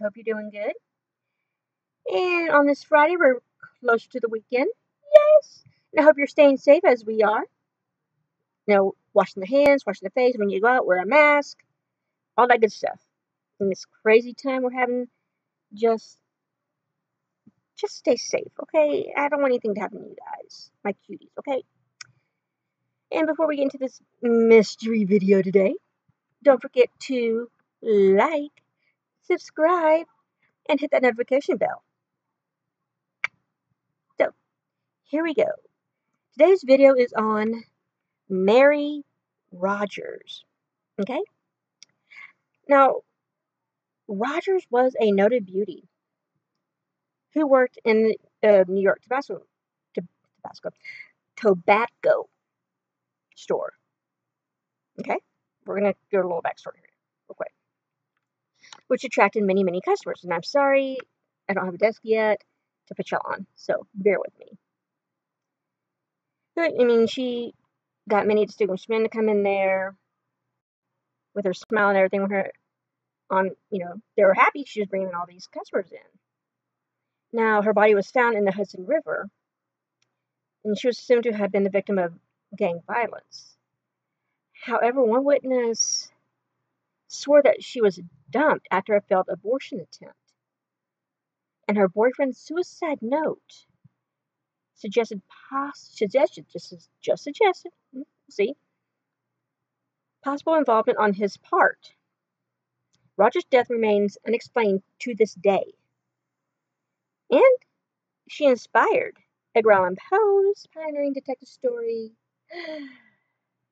hope you're doing good. And on this Friday, we're closer to the weekend. Yes. And I hope you're staying safe as we are. Washing the hands, washing the face when you go out, wear a mask, all that good stuff. In this crazy time we're having, just stay safe, okay? I don't want anything to happen to you guys, my cuties, okay? And before we get into this mystery video today, don't forget to like, subscribe, and hit that notification bell. So, here we go. Today's video is on Mary Rogers, okay? Now, Rogers was a noted beauty who worked in the New York tobacco store. Okay, we're gonna do a little backstory here, real quick, which attracted many, many customers. And I'm sorry, I don't have a desk yet to put y'all on, so bear with me. But, I mean, she got many distinguished men to come in there with her smile and everything. With her they were happy she was bringing all these customers in. Now, her body was found in the Hudson River, and she was assumed to have been the victim of gang violence. However, one witness swore that she was dumped after a failed abortion attempt, and her boyfriend's suicide note suggested possible involvement on his part. Rogers' death remains unexplained to this day, and she inspired Edgar Allan Poe's pioneering detective story,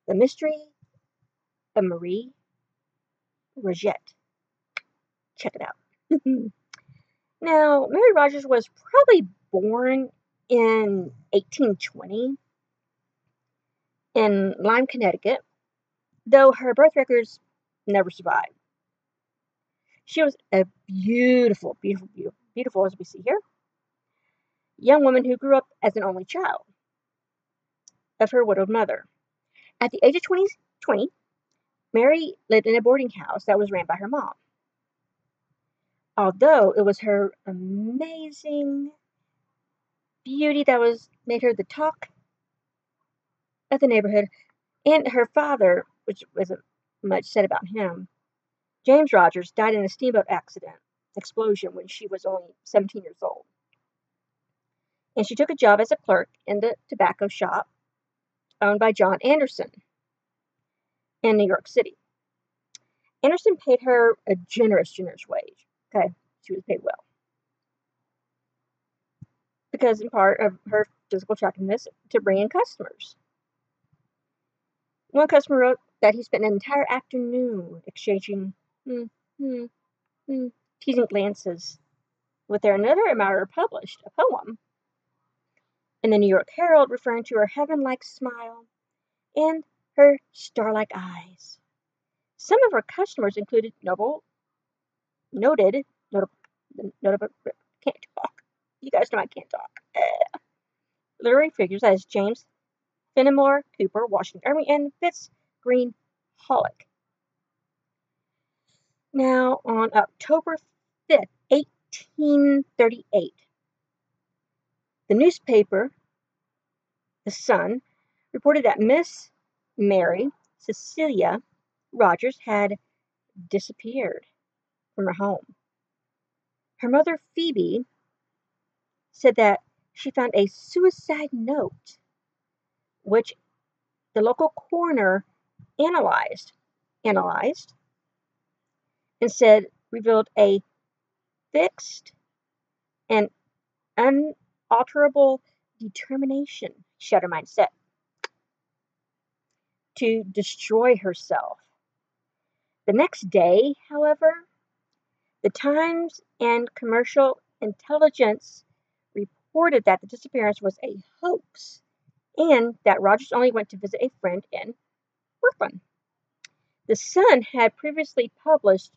The Mystery of Marie Rogers. Check it out. Now, Mary Rogers was probably born in 1820 in Lyme, Connecticut, though her birth records never survived. She was a beautiful, as we see here, young woman who grew up as an only child of her widowed mother. At the age of 20, Mary lived in a boarding house that was ran by her mom. Although it was her amazing beauty that made her the talk of the neighborhood, and her father, which wasn't much said about him, James Rogers, died in a steamboat explosion when she was only 17 years old. And she took a job as a clerk in the tobacco shop owned by John Anderson in New York City. Anderson paid her a generous wage. Okay, she was paid well, because in part of her physical attractiveness to bring in customers. One customer wrote that he spent an entire afternoon exchanging teasing glances with her. Another admirer published a poem in the New York Herald referring to her heaven-like smile and her star-like eyes. Some of her customers included noted, can't talk. You guys know I can't talk. Literary figures as James Fenimore Cooper, Washington Irving, and Fitz Greene Halleck. Now, on October 5th, 1838, the newspaper, The Sun, reported that Miss Mary Cecilia Rogers had disappeared from her home. Her mother, Phoebe, said that she found a suicide note, which the local coroner analyzed, and said revealed a fixed and unalterable determination, Shutter mindset, to destroy herself. The next day, however, the Times and Commercial Intelligence reported that the disappearance was a hoax and that Rogers only went to visit a friend in Brooklyn. The Sun had previously published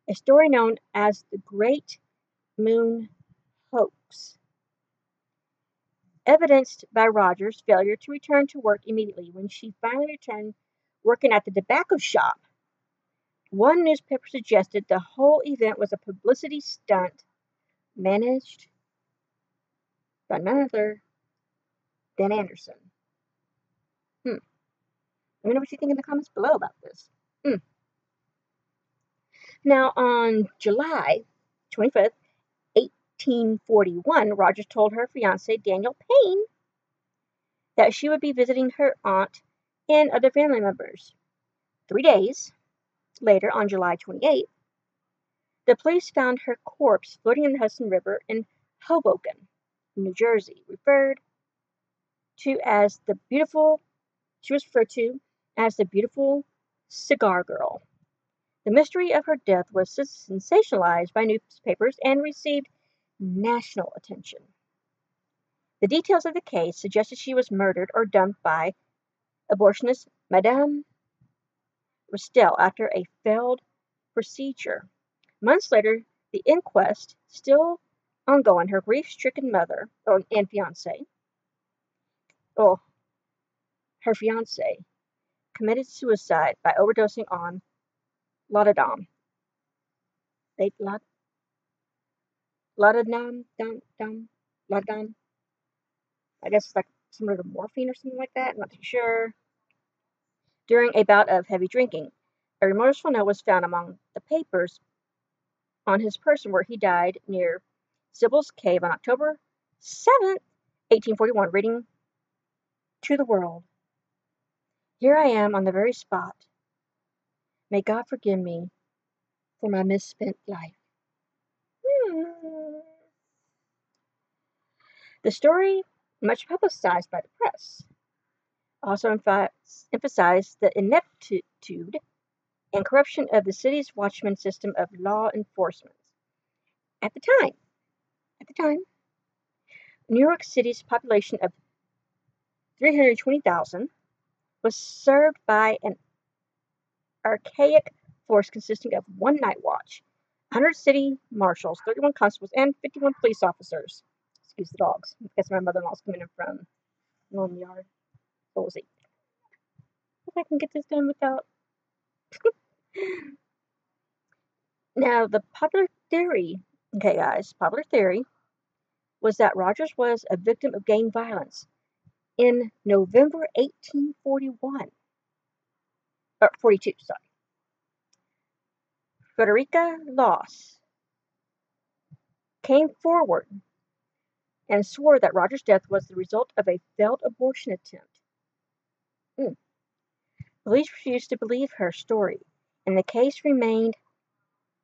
a story known as the Great Moon Hoax, evidenced by Rogers' failure to return to work immediately. When she finally returned working at the tobacco shop, One newspaper suggested the whole event was a publicity stunt managed by none other than Anderson. Let me know what you think in the comments below about this. Now, on July 25th, 1841, Rogers told her fiancé, Daniel Payne, that she would be visiting her aunt and other family members. 3 days later, on July 28th, the police found her corpse floating in the Hudson River in Hoboken, New Jersey, she was referred to as the beautiful cigar girl. The mystery of her death was sensationalized by newspapers and received national attention. The details of the case suggested she was murdered or dumped by abortionist Madame Restell after a failed procedure. Months later, the inquest, still ongoing, her grief-stricken mother and fiancé, her fiancé, committed suicide by overdosing on laudanum. Laudanum. I guess it's like similar to morphine or something like that. I'm not too sure. During a bout of heavy drinking, a remorseful note was found among the papers on his person, where he died near Sybil's Cave on October 7th, 1841, reading to the world, "Here I am on the very spot. May God forgive me for my misspent life." The story, much publicized by the press, also emphasized the ineptitude and corruption of the city's watchman system of law enforcement. At the time, New York City's population of 320,000 was served by an archaic force consisting of one night watch, 100 city marshals, 31 constables, and 51 police officers. Excuse the dogs. I guess my mother-in-law's coming in from the home yard. So we'll see if I can get this done without. Now, the popular theory was that Rogers was a victim of gang violence. In November 1842, Frederica Loss came forward and swore that Rogers' death was the result of a failed abortion attempt. Police refused to believe her story, and the case remained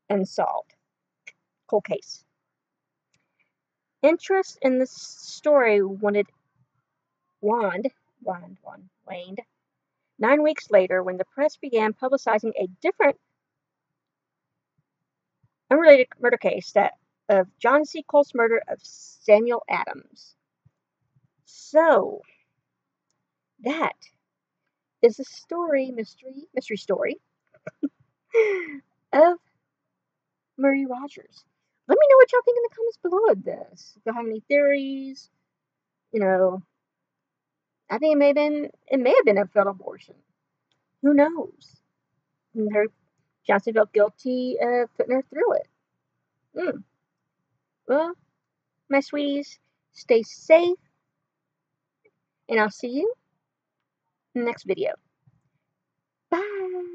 unsolved. Cold case. Interest in the story waned 9 weeks later, when the press began publicizing a different, unrelated murder case, that of John C. Colt's murder of Samuel Adams. So, that is the mystery story of Murray Rogers. Let me know what y'all think in the comments below of this. If you have any theories, I think it may have been a failed abortion. Who knows? And Johnson felt guilty of putting her through it. Well, my sweeties, stay safe, and I'll see you in the next video. Bye!